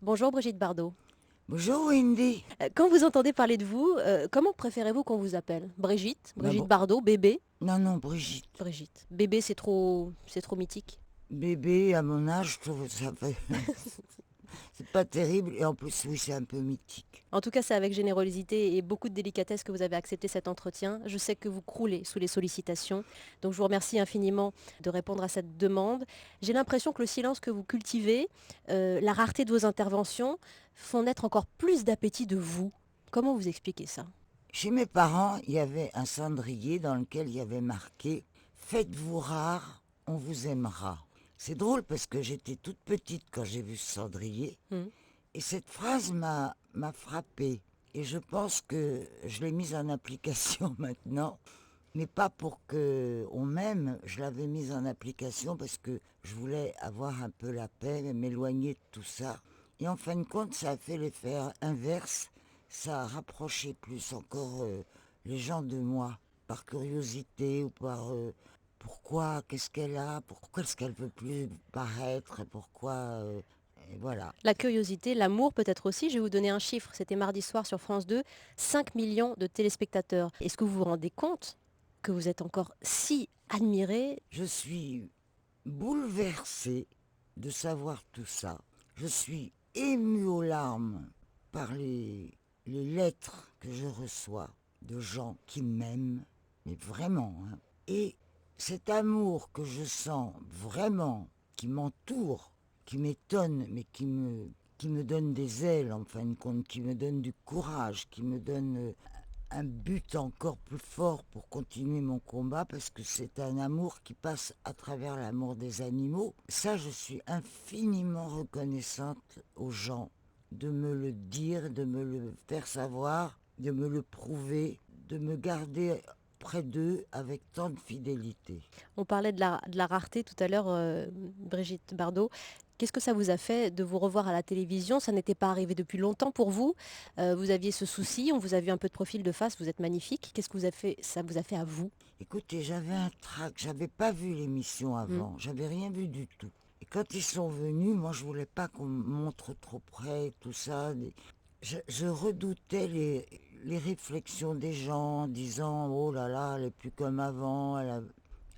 Bonjour Brigitte Bardot. Bonjour Wendy. Quand vous entendez parler de vous, comment préférez-vous qu'on vous appelle? Brigitte? Bah Brigitte bon, Bardot? Bébé? non, non, Brigitte. Brigitte. Bébé, c'est trop mythique. Bébé, à mon âge, je trouve que ça fait... c'est pas terrible. Et en plus, oui, c'est un peu mythique. En tout cas, c'est avec générosité et beaucoup de délicatesse que vous avez accepté cet entretien. Je sais que vous croulez sous les sollicitations, donc je vous remercie infiniment de répondre à cette demande. J'ai l'impression que le silence que vous cultivez, la rareté de vos interventions, font naître encore plus d'appétit de vous. Comment vous expliquez ça? Chez mes parents, il y avait un cendrier dans lequel il y avait marqué «Faites-vous rare, on vous aimera». C'est drôle parce que j'étais toute petite quand j'ai vu ce cendrier. Hmm. Et cette phrase m'a frappée. Et je pense que je l'ai mise en application maintenant. Mais pas pour que on m'aime, je l'avais mise en application parce que je voulais avoir un peu la paix, m'éloigner de tout ça. Et en fin de compte, ça a fait l'effet inverse. Ça a rapproché plus encore les gens de moi, par curiosité ou par pourquoi, qu'est-ce qu'elle a, pourquoi est-ce qu'elle veut plus paraître, pourquoi, et voilà. La curiosité, l'amour peut-être aussi. Je vais vous donner un chiffre. C'était mardi soir sur France 2. 5 millions de téléspectateurs. Est-ce que vous vous rendez compte que vous êtes encore si admiré? Je suis bouleversée de savoir tout ça. Je suis émue aux larmes par les lettres que je reçois de gens qui m'aiment, mais vraiment. Hein. Et cet amour que je sens vraiment, qui m'entoure, qui m'étonne, mais qui me donne des ailes en fin de compte, qui me donne du courage, qui me donne un but encore plus fort pour continuer mon combat parce que c'est un amour qui passe à travers l'amour des animaux. Ça, je suis infiniment reconnaissante aux gens de me le dire, de me le faire savoir, de me le prouver, de me garder près d'eux avec tant de fidélité. On parlait de la rareté tout à l'heure, Brigitte Bardot. Qu'est-ce que ça vous a fait de vous revoir à la télévision? Ça n'était pas arrivé depuis longtemps pour vous. Vous aviez ce souci, on vous a vu un peu de profil de face, vous êtes magnifique. Qu'est-ce que ça vous a fait à vous? Écoutez, j'avais un trac, j'avais pas vu l'émission Hmm. avant, j'avais rien vu du tout. Et quand ils sont venus, moi je voulais pas qu'on me montre trop près, tout ça. Je redoutais les réflexions des gens en disant oh là là, elle est plus comme avant,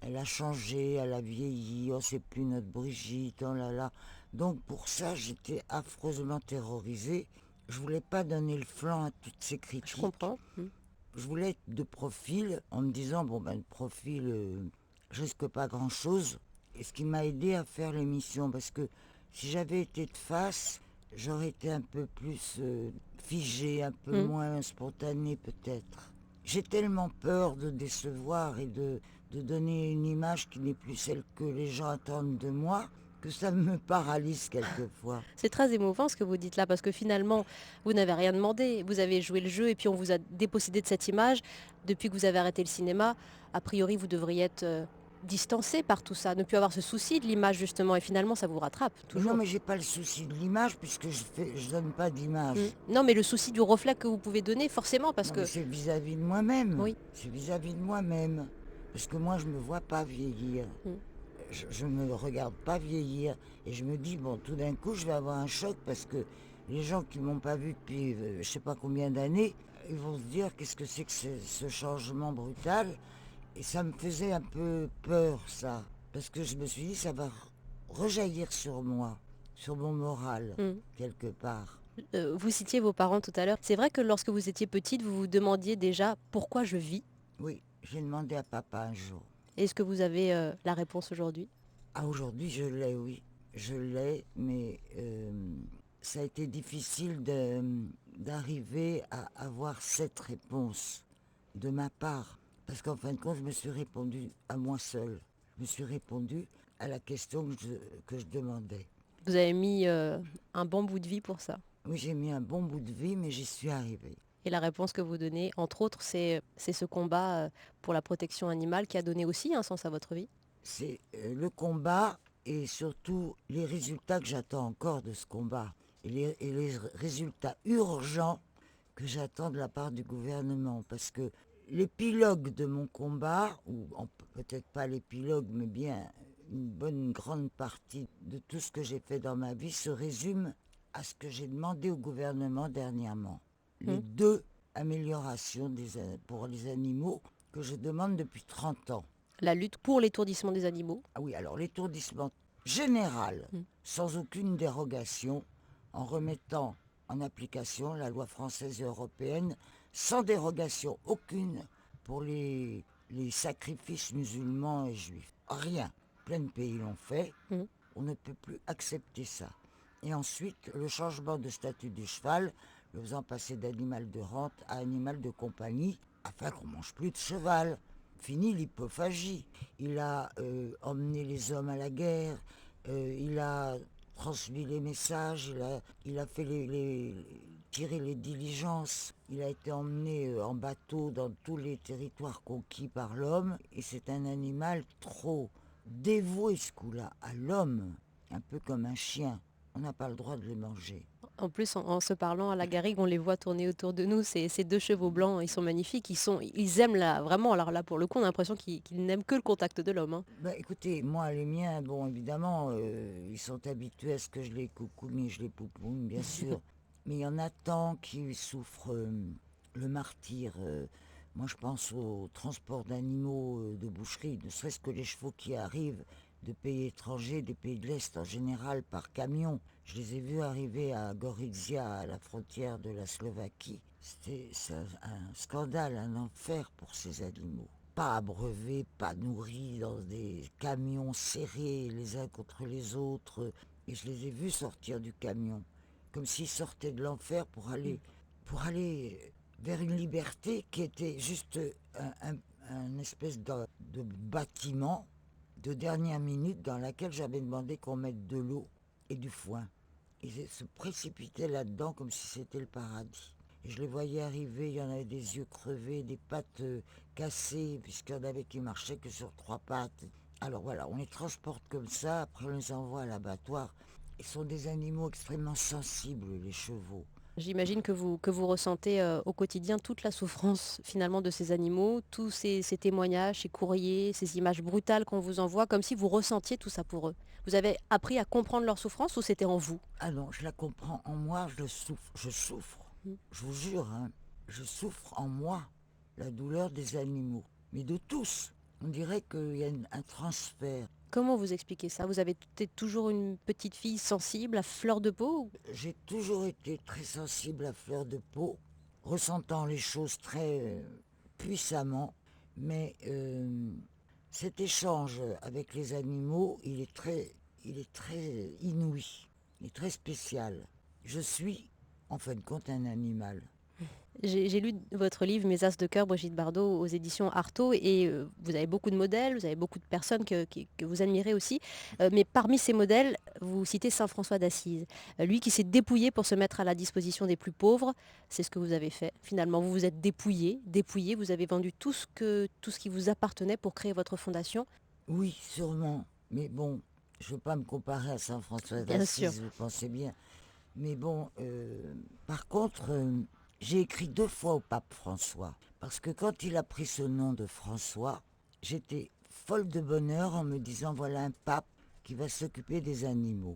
elle a changé, elle a vieilli, oh c'est plus notre Brigitte, oh là là. Donc pour ça, j'étais affreusement terrorisée. Je voulais pas donner le flanc à toutes ces Je critiques. comprends. Hmm. Je voulais être de profil en me disant, bon ben le profil, je risque pas grand-chose. Et ce qui m'a aidé à faire l'émission, parce que si j'avais été de face, j'aurais été un peu plus figé, un peu Hmm. moins spontané peut-être. J'ai tellement peur de décevoir et de donner une image qui n'est plus celle que les gens attendent de moi, que ça me paralyse quelquefois. C'est très émouvant ce que vous dites là, parce que finalement, vous n'avez rien demandé. Vous avez joué le jeu et puis on vous a dépossédé de cette image. Depuis que vous avez arrêté le cinéma, a priori, vous devriez être distancé par tout ça, ne plus avoir ce souci de l'image justement. Et finalement, ça vous rattrape, Mais non, toujours. mais j'ai pas le souci de l'image puisque je donne pas Mm. d'image. Non, mais le souci du reflet que vous pouvez donner, forcément, parce Non, mais que... c'est vis-à-vis de moi-même. Oui. C'est vis-à-vis de moi-même. Parce que moi, je me vois pas vieillir. Mm. Je me regarde pas vieillir. Et je me dis, bon, tout d'un coup, je vais avoir un choc parce que les gens qui m'ont pas vu depuis je sais pas combien d'années, ils vont se dire, qu'est-ce que c'est que ce changement brutal. Et ça me faisait un peu peur, ça. Parce que je me suis dit, ça va rejaillir sur moi, sur mon moral, Mm. quelque part. Vous citiez vos parents tout à l'heure. C'est vrai que lorsque vous étiez petite, vous vous demandiez déjà pourquoi je vis. Oui, j'ai demandé à papa un jour. Est-ce que vous avez la réponse aujourd'hui? Ah, aujourd'hui, je l'ai, oui. Je l'ai, mais ça a été difficile d'arriver à avoir cette réponse de ma part. Parce qu'en fin de compte, je me suis répondu à moi seule. Je me suis répondu à la question que je demandais. Vous avez mis un bon bout de vie pour ça. Oui, j'ai mis un bon bout de vie, mais j'y suis arrivée. Et la réponse que vous donnez, entre autres, c'est ce combat pour la protection animale qui a donné aussi un sens à votre vie. C'est le combat et surtout les résultats que j'attends encore de ce combat. Et les résultats urgents que j'attends de la part du gouvernement. Parce que l'épilogue de mon combat, ou peut-être pas l'épilogue, mais bien une bonne grande partie de tout ce que j'ai fait dans ma vie, se résume à ce que j'ai demandé au gouvernement dernièrement. Les Hmm. 2 améliorations pour les animaux que je demande depuis 30 ans. La lutte pour l'étourdissement des animaux. Ah oui, alors l'étourdissement général, Hmm. sans aucune dérogation, en remettant en application la loi française et européenne, sans dérogation aucune pour les sacrifices musulmans et juifs. Rien. Plein de pays l'ont fait. Hmm. On ne peut plus accepter ça. Et ensuite, le changement de statut du cheval, le faisant passer d'animal de rente à animal de compagnie, afin qu'on ne mange plus de cheval. Fini l'hypophagie. Il a emmené les hommes à la guerre, il a transmis les messages, il a fait tirer les diligences. Il a été emmené en bateau dans tous les territoires conquis par l'homme. Et c'est un animal trop dévoué, ce coup-là, à l'homme, un peu comme un chien. On n'a pas le droit de les manger. En plus, en se parlant à la garrigue, on les voit tourner autour de nous. Ces 2 chevaux blancs, ils sont magnifiques. Ils aiment vraiment. Alors là, pour le coup, on a l'impression qu'ils n'aiment que le contact de l'homme, hein. Bah, écoutez, moi, les miens, bon, évidemment, ils sont habitués à ce que je les coucougne et je les poupoune, bien sûr. Mais il y en a tant qui souffrent le martyre. Moi, je pense au transport d'animaux de boucherie, ne serait-ce que les chevaux qui arrivent de pays étrangers, des pays de l'Est en général, par camion. Je les ai vus arriver à Gorizia, à la frontière de la Slovaquie. C'est un scandale, un enfer pour ces animaux. Pas abreuvés, pas nourris, dans des camions serrés les uns contre les autres. Et je les ai vus sortir du camion, comme s'ils sortaient de l'enfer pour aller vers une liberté qui était juste un espèce de bâtiment de dernière minute dans laquelle j'avais demandé qu'on mette de l'eau et du foin. Ils se précipitaient là-dedans comme si c'était le paradis. Et je les voyais arriver, il y en avait des yeux crevés, des pattes cassées, puisqu'il y en avait qui marchaient que sur 3 pattes. Alors voilà, on les transporte comme ça, après on les envoie à l'abattoir. Ils sont des animaux extrêmement sensibles, les chevaux. J'imagine que vous ressentez au quotidien toute la souffrance finalement de ces animaux, tous ces témoignages, ces courriers, ces images brutales qu'on vous envoie, comme si vous ressentiez tout ça pour eux. Vous avez appris à comprendre leur souffrance ou c'était en vous? Ah non, je la comprends en moi, je souffre. Mm. Je vous jure, hein, je souffre en moi la douleur des animaux, mais de tous. On dirait qu'il y a un transfert. Comment vous expliquez ça? Vous avez été toujours une petite fille sensible, à fleur de peau? J'ai toujours été très sensible à fleur de peau, ressentant les choses très puissamment, mais cet échange avec les animaux, il est très inouï, il est très spécial. Je suis, en fin de compte, un animal. J'ai lu votre livre Mes As de cœur, Brigitte Bardot, aux éditions Artaud, et vous avez beaucoup de modèles, vous avez beaucoup de personnes que vous admirez aussi. Mais parmi ces modèles, vous citez Saint François d'Assise. Lui qui s'est dépouillé pour se mettre à la disposition des plus pauvres, c'est ce que vous avez fait. Finalement, vous vous êtes dépouillé, vous avez vendu tout ce qui vous appartenait pour créer votre fondation. Oui, sûrement, mais bon, je ne veux pas me comparer à Saint François Bien sûr. d'Assise, vous pensez bien. Mais bon, par contre, j'ai écrit 2 fois au pape François. Parce que quand il a pris ce nom de François, j'étais folle de bonheur en me disant voilà un pape qui va s'occuper des animaux.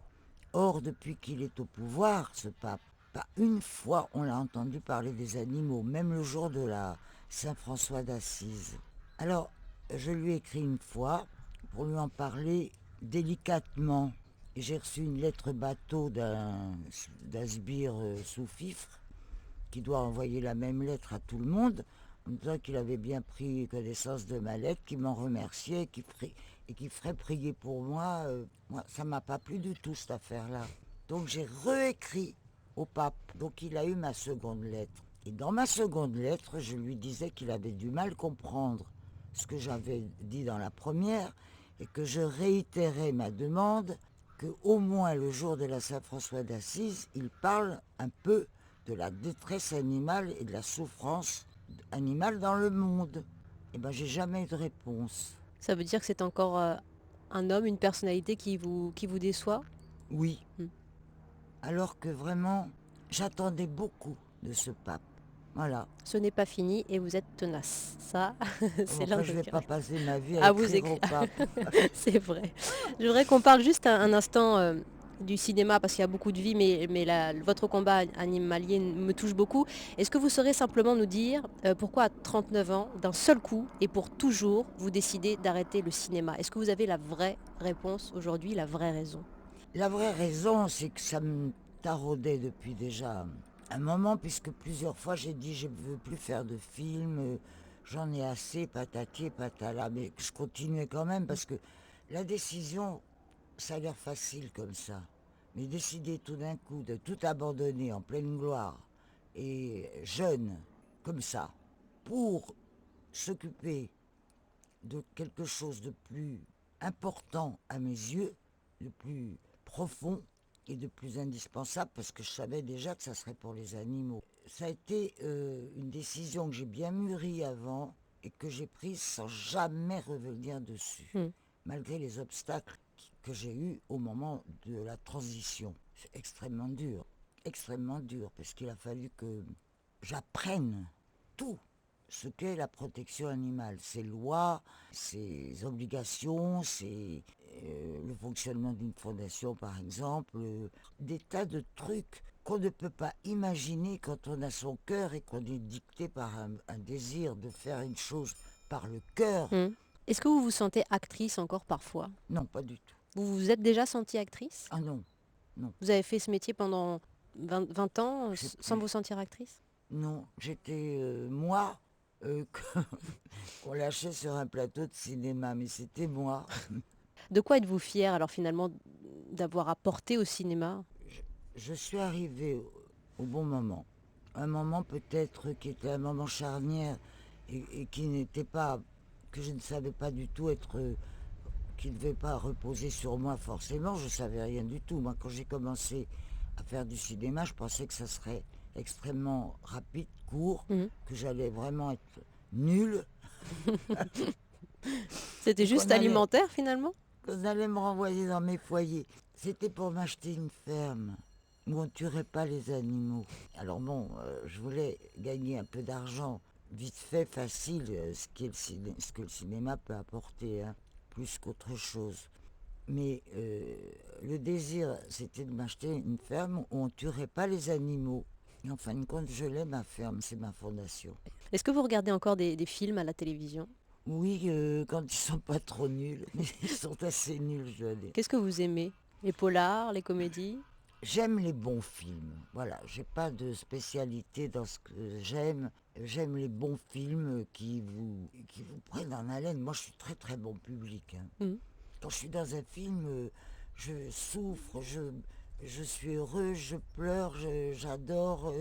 Or, depuis qu'il est au pouvoir, ce pape, pas une fois on l'a entendu parler des animaux, même le jour de la Saint-François d'Assise. Alors, je lui ai écrit une fois pour lui en parler délicatement. Et j'ai reçu une lettre bateau d'un sbire sous-fifre qui doit envoyer la même lettre à tout le monde en me disant qu'il avait bien pris connaissance de ma lettre, qu'il m'en remerciait et qu'il ferait prier pour moi. Moi, ça m'a pas plu du tout cette affaire-là. Donc j'ai réécrit au pape. Donc il a eu ma seconde lettre. Et dans ma seconde lettre, je lui disais qu'il avait du mal comprendre ce que j'avais dit dans la première et que je réitérais ma demande que au moins le jour de la Saint-François d'Assise, il parle un peu de la détresse animale et de la souffrance animale dans le monde. Et ben j'ai jamais eu de réponse. Ça veut dire que c'est encore un homme, une personnalité qui vous déçoit? Oui, Hmm. alors que vraiment, j'attendais beaucoup de ce pape. Voilà. Ce n'est pas fini et vous êtes tenace. Ça, c'est l'un Enfin, je de ne vais pas passer ma vie à à vous écrire au écrire. pape. C'est vrai. Je voudrais qu'on parle juste un instant du cinéma parce qu'il y a beaucoup de vie, mais votre combat animalier me touche beaucoup. Est-ce que vous saurez simplement nous dire pourquoi à 39 ans, d'un seul coup et pour toujours, vous décidez d'arrêter le cinéma? Est-ce que vous avez la vraie réponse aujourd'hui, la vraie raison? La vraie raison, c'est que ça me taraudait depuis déjà un moment, puisque plusieurs fois j'ai dit je ne veux plus faire de films, j'en ai assez, patati, patala. Mais je continuais quand même parce que la décision, ça a l'air facile comme ça. Mais décider tout d'un coup de tout abandonner en pleine gloire et jeune, comme ça, pour s'occuper de quelque chose de plus important à mes yeux, de plus profond et de plus indispensable, parce que je savais déjà que ça serait pour les animaux. Ça a été une décision que j'ai bien mûrie avant et que j'ai prise sans jamais revenir dessus, Hmm. malgré les obstacles que j'ai eus au moment de la transition. C'est extrêmement dur, parce qu'il a fallu que j'apprenne tout ce qu'est la protection animale, ses lois, ses obligations, le fonctionnement d'une fondation par exemple, des tas de trucs qu'on ne peut pas imaginer quand on a son cœur et qu'on est dicté par un désir de faire une chose par le cœur. Hmm. Est-ce que vous vous sentez actrice encore parfois? Non, pas du tout. Vous vous êtes déjà sentie actrice? Ah non, non, Vous avez fait ce métier pendant 20 ans je sais sans vous plus. sentir actrice? Non, j'étais moi euh, qu'on lâchait sur un plateau de cinéma, mais c'était moi. De quoi êtes-vous fière alors finalement d'avoir apporté au cinéma? Je suis arrivée au bon moment. Un moment peut-être qui était un moment charnière et qui n'était pas, que je ne savais pas du tout être, qui ne devait pas reposer sur moi forcément. Je ne savais rien du tout. Moi, quand j'ai commencé à faire du cinéma, je pensais que ça serait extrêmement rapide, court, Mhm. que j'allais vraiment être nulle C'était et juste alimentaire finalement? qu'on allait me renvoyer dans mes foyers. C'était pour m'acheter une ferme où on ne tuerait pas les animaux. Alors bon, je voulais gagner un peu d'argent, vite fait, facile, ce que le cinéma peut apporter, hein, plus qu'autre chose. Mais le désir, c'était de m'acheter une ferme où on ne tuerait pas les animaux. Et en fin de compte, je l'ai, ma ferme, c'est ma fondation. Est-ce que vous regardez encore des films à la télévision? Oui, quand ils sont pas trop nuls, mais ils sont assez nuls, je dois dire. Qu'est-ce que vous aimez? Les polars, les comédies? J'aime les bons films. Voilà, j'ai pas de spécialité dans ce que j'aime. J'aime les bons films qui vous prennent en haleine. Moi, je suis très très bon public, hein. Mhm. Quand je suis dans un film, je souffre, je suis heureux, je pleure, j'adore.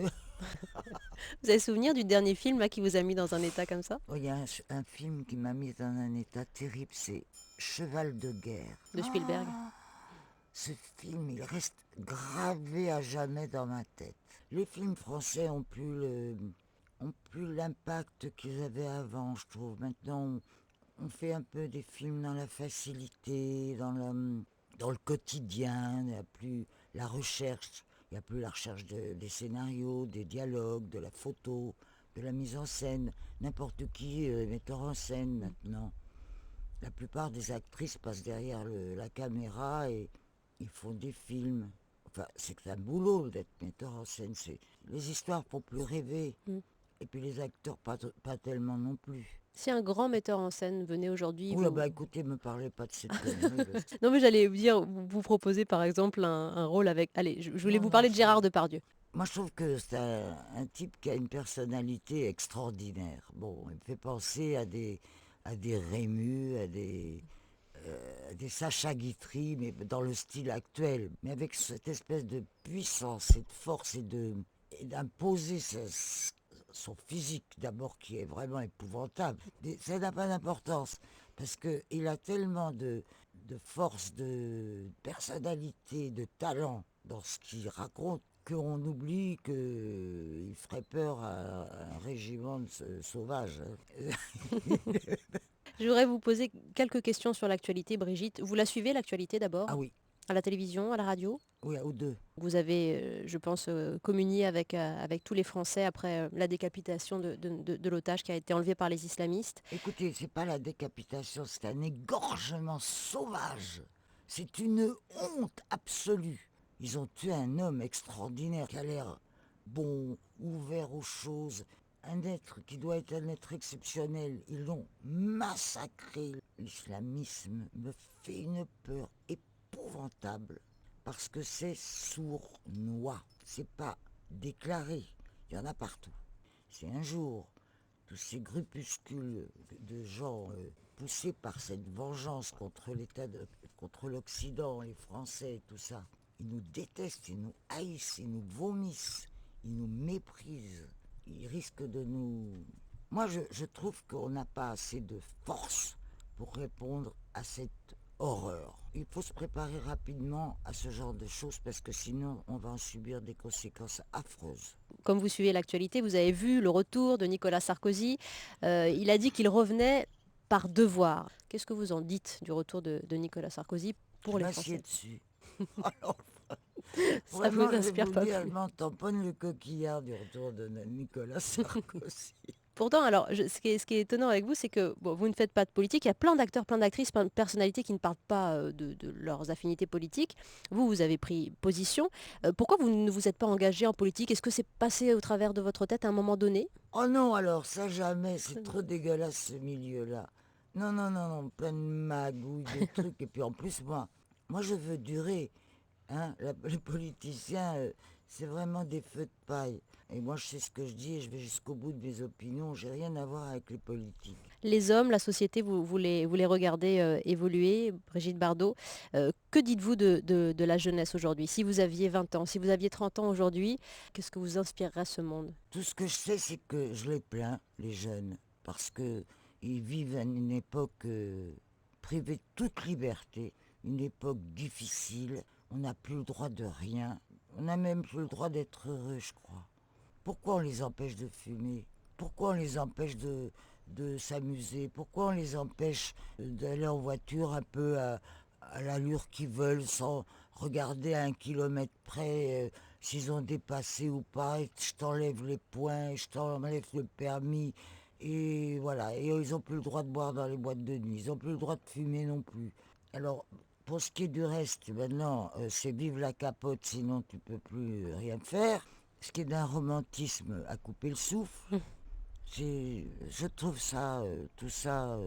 Vous avez souvenir du dernier film là, qui vous a mis dans un état comme ça? Oh, il y a un film qui m'a mis dans un état terrible, c'est Cheval de guerre. De Spielberg? Ce film, il reste gravé à jamais dans ma tête. Les films français ont plus l'impact qu'ils avaient avant, je trouve. Maintenant, on fait un peu des films dans la facilité, dans le quotidien. Il n'y a plus la recherche. Il n'y a plus la recherche des scénarios, des dialogues, de la photo, de la mise en scène. N'importe qui est metteur en scène maintenant. La plupart des actrices passent derrière la caméra et ils font des films. Enfin, c'est un boulot d'être metteur en scène. Les histoires font plus rêver. Mm. Et puis les acteurs, pas tellement non plus. Si un grand metteur en scène venait aujourd'hui, Oui, ah vous... bah écoutez, me parlez pas de cette connerie. Non mais j'allais vous dire, vous proposer par exemple un rôle avec... Allez, je voulais Non, vous non, parler de Gérard Depardieu. moi je trouve que c'est un type qui a une personnalité extraordinaire. Bon, il me fait penser à des Rémus, à des Sacha Guitry, mais dans le style actuel. Mais avec cette espèce de puissance et de force et d'imposer son physique d'abord qui est vraiment épouvantable. Ça n'a pas d'importance parce qu'il a tellement de force, de personnalité, de talent dans ce qu'il raconte qu'on oublie qu'il ferait peur à un régiment de sauvages, hein. Je voudrais vous poser quelques questions sur l'actualité, Brigitte. Vous la suivez, l'actualité Ah d'abord? oui, À la télévision, à la radio? oui, aux deux. Vous avez, je pense, communié avec tous les Français après la décapitation de l'otage qui a été enlevé par les islamistes. Écoutez, c'est pas la décapitation, c'est un égorgement sauvage. C'est une honte absolue. Ils ont tué un homme extraordinaire qui a l'air bon, ouvert aux choses, un être qui doit être un être exceptionnel. Ils l'ont massacré. L'islamisme me fait une peur épouvantable parce que c'est sournois. C'est pas déclaré. Il y en a partout. C'est un jour, tous ces grupuscules de gens poussés par cette vengeance contre contre l'Occident, les Français et tout ça, ils nous détestent, ils nous haïssent, ils nous vomissent, ils nous méprisent, ils risquent de nous... Moi, je trouve qu'on n'a pas assez de force pour répondre à cette horreur. Il faut se préparer rapidement à ce genre de choses parce que sinon, on va en subir des conséquences affreuses. Comme vous suivez l'actualité, vous avez vu le retour de Nicolas Sarkozy. Il a dit qu'il revenait par devoir. Qu'est-ce que vous en dites du retour de Nicolas Sarkozy Je pour les m'assieds Français? dessus. Alors, Ça vraiment, vous je vais inspire vous pas dire, elle plus. m'en tamponne le coquillard du retour de Nicolas Sarkozy. Pourtant, alors, ce qui est étonnant avec vous, c'est que bon, vous ne faites pas de politique. Il y a plein d'acteurs, plein d'actrices, plein de personnalités qui ne parlent pas de leurs affinités politiques. Vous, vous avez pris position. Pourquoi vous ne vous êtes pas engagé en politique? Est-ce que c'est passé au travers de votre tête à un moment donné? Oh non, alors ça jamais, c'est trop dégueulasse ce milieu-là. Non, non, non, non, plein de magouilles, de trucs. Et puis en plus, moi je veux durer. Hein, les politiciens, c'est vraiment des feux de paille. Et moi je sais ce que je dis et je vais jusqu'au bout de mes opinions. J'ai rien à voir avec les politiques. Les hommes, la société, vous les regardez évoluer, Brigitte Bardot. Que dites-vous de la jeunesse aujourd'hui? Si vous aviez 20 ans, si vous aviez 30 ans aujourd'hui, qu'est-ce que vous inspirerait ce monde? Tout ce que je sais, c'est que je les plains, les jeunes, parce que ils vivent à une époque privée de toute liberté, une époque difficile. On n'a plus le droit de rien. On n'a même plus le droit d'être heureux, je crois. Pourquoi on les empêche de fumer? Pourquoi on les empêche de s'amuser? Pourquoi on les empêche d'aller en voiture un peu à l'allure qu'ils veulent sans regarder à 1 kilomètre près s'ils ont dépassé ou pas? Et je t'enlève les points, je t'enlève le permis. Et voilà, et ils n'ont plus le droit de boire dans les boîtes de nuit, ils n'ont plus le droit de fumer non plus. Alors, pour ce qui est du reste, maintenant, c'est vive la capote, sinon tu peux plus rien faire. Ce qui est d'un romantisme à couper le souffle, je trouve ça, tout ça,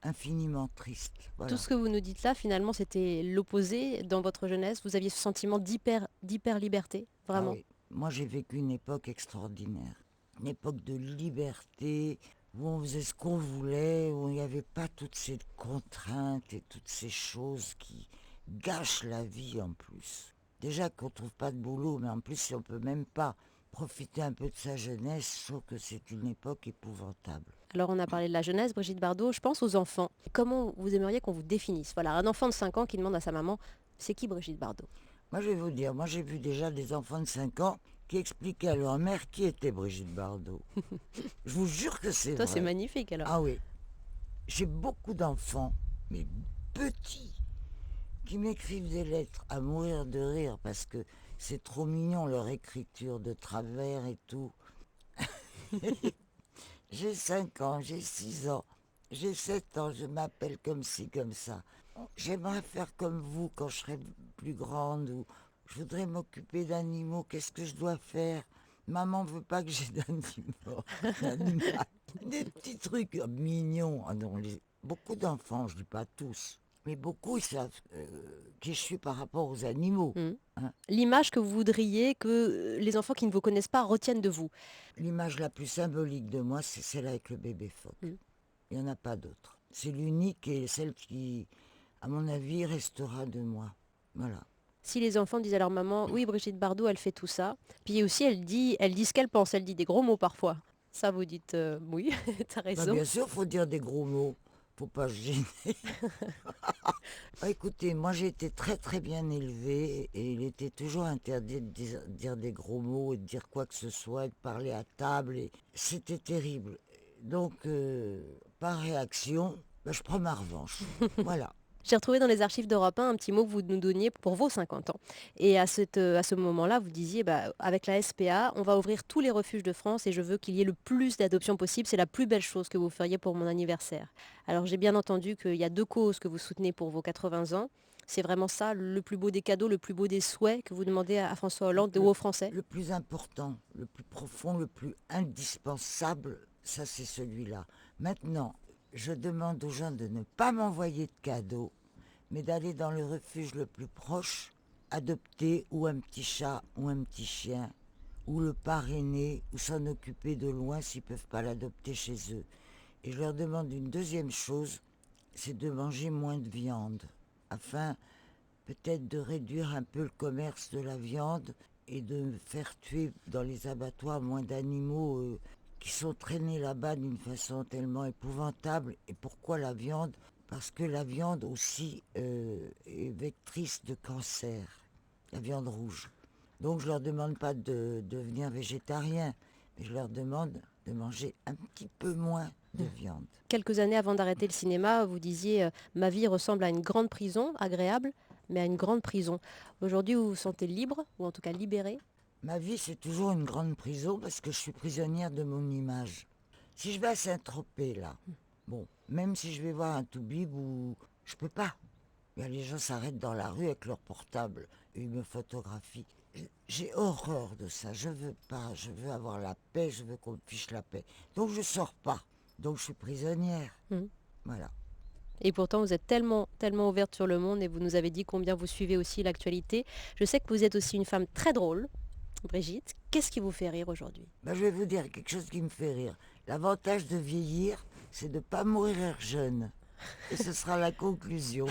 infiniment triste. Tout Voilà. ce que vous nous dites là, finalement, c'était l'opposé dans votre jeunesse. Vous aviez ce sentiment d'hyper liberté, Ah vraiment. oui, moi j'ai vécu une époque extraordinaire. Une époque de liberté, où on faisait ce qu'on voulait, où il n'y avait pas toutes ces contraintes et toutes ces choses qui gâchent la vie en plus. Déjà qu'on ne trouve pas de boulot, mais en plus si on peut même pas profiter un peu de sa jeunesse, je trouve que c'est une époque épouvantable. Alors, on a parlé de la jeunesse, Brigitte Bardot. Je pense aux enfants. Comment vous aimeriez qu'on vous définisse? Voilà, un enfant de 5 ans qui demande à sa maman, c'est qui Brigitte Bardot? Moi, je vais vous dire, moi j'ai vu déjà des enfants de 5 ans qui expliquaient à leur mère qui était Brigitte Bardot. Je vous jure que c'est Toi, c'est vrai. magnifique alors. Ah oui, j'ai beaucoup d'enfants, mais petits, qui m'écrivent des lettres à mourir de rire parce que c'est trop mignon leur écriture de travers et tout. J'ai 5 ans, j'ai 6 ans, j'ai 7 ans, je m'appelle comme ci, comme ça. J'aimerais faire comme vous quand je serai plus grande ou je voudrais m'occuper d'animaux. Qu'est-ce que je dois faire? Maman veut pas que j'ai d'animal. Des petits trucs mignons. Ah non, beaucoup d'enfants, je dis pas tous, mais beaucoup ils savent qui je suis par rapport aux animaux. Hmm. Hein. L'image que vous voudriez que les enfants qui ne vous connaissent pas retiennent de vous. L'image la plus symbolique de moi, c'est celle avec le bébé phoque. Hmm. Il n'y en a pas d'autre. C'est l'unique et celle qui, à mon avis, restera de moi. Voilà. Si les enfants disent à leur maman, oui, Brigitte Bardot, elle fait tout ça. Puis aussi, elle dit ce qu'elle pense. Elle dit des gros mots parfois. Ça, vous dites, oui, t'as Bah, raison. bien sûr, faut dire des gros mots. Faut pas se gêner. Ah, écoutez, moi j'ai été très très bien élevée et il était toujours interdit de dire des gros mots et de dire quoi que ce soit, et de parler à table. Et c'était terrible. Donc, par réaction, bah, je prends ma revanche. Voilà. J'ai retrouvé dans les archives d'Europe 1 un petit mot que vous nous donniez pour vos 50 ans. Et à ce moment-là, vous disiez, bah, avec la SPA, on va ouvrir tous les refuges de France et je veux qu'il y ait le plus d'adoptions possible. C'est la plus belle chose que vous feriez pour mon anniversaire. Alors j'ai bien entendu qu'il y a deux causes que vous soutenez pour vos 80 ans. C'est vraiment ça, le plus beau des cadeaux, le plus beau des souhaits que vous demandez à François Hollande Le, aux Français? le plus important, le plus profond, le plus indispensable, ça c'est celui-là. Maintenant, je demande aux gens de ne pas m'envoyer de cadeaux, mais d'aller dans le refuge le plus proche, adopter ou un petit chat ou un petit chien, ou le parrainer, ou s'en occuper de loin s'ils ne peuvent pas l'adopter chez eux. Et je leur demande une deuxième chose, c'est de manger moins de viande, afin peut-être de réduire un peu le commerce de la viande et de faire tuer dans les abattoirs moins d'animaux qui sont traînés là-bas d'une façon tellement épouvantable. Et pourquoi la viande? Parce que la viande aussi est vectrice de cancer, la viande rouge. Donc je leur demande pas de devenir végétarien, mais je leur demande de manger un petit peu moins de viande. Quelques années avant d'arrêter le cinéma, vous disiez ma vie ressemble à une grande prison, agréable, mais à une grande prison. Aujourd'hui, vous vous sentez libre, ou en tout cas libéré? Ma vie, c'est toujours une grande prison parce que je suis prisonnière de mon image. Si je vais à Saint-Tropez, là, bon, même si je vais voir un toubib ou... Je peux pas. Les gens s'arrêtent dans la rue avec leur portable et ils me photographient. J'ai horreur de ça. Je veux pas. Je veux avoir la paix. Je veux qu'on me fiche la paix. Donc je sors pas. Donc je suis prisonnière. Mhm. Voilà. Et pourtant, vous êtes tellement, tellement ouverte sur le monde et vous nous avez dit combien vous suivez aussi l'actualité. Je sais que vous êtes aussi une femme très drôle, Brigitte. Qu'est-ce qui vous fait rire aujourd'hui? Ben, je vais vous dire quelque chose qui me fait rire. L'avantage de vieillir, c'est de ne pas mourir jeune. Et ce sera la conclusion.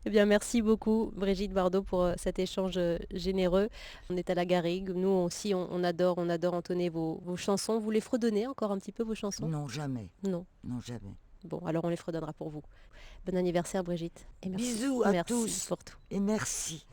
Eh bien, merci beaucoup, Brigitte Bardot, pour cet échange généreux. On est à la Garrigue. Nous aussi, on adore entonner vos chansons. Vous les fredonnez encore un petit peu, vos chansons? Non, jamais. Non. Non, jamais. Bon, alors on les fredonnera pour vous. Bon anniversaire, Brigitte. Et merci. Bisous à Merci tous pour tout. et merci.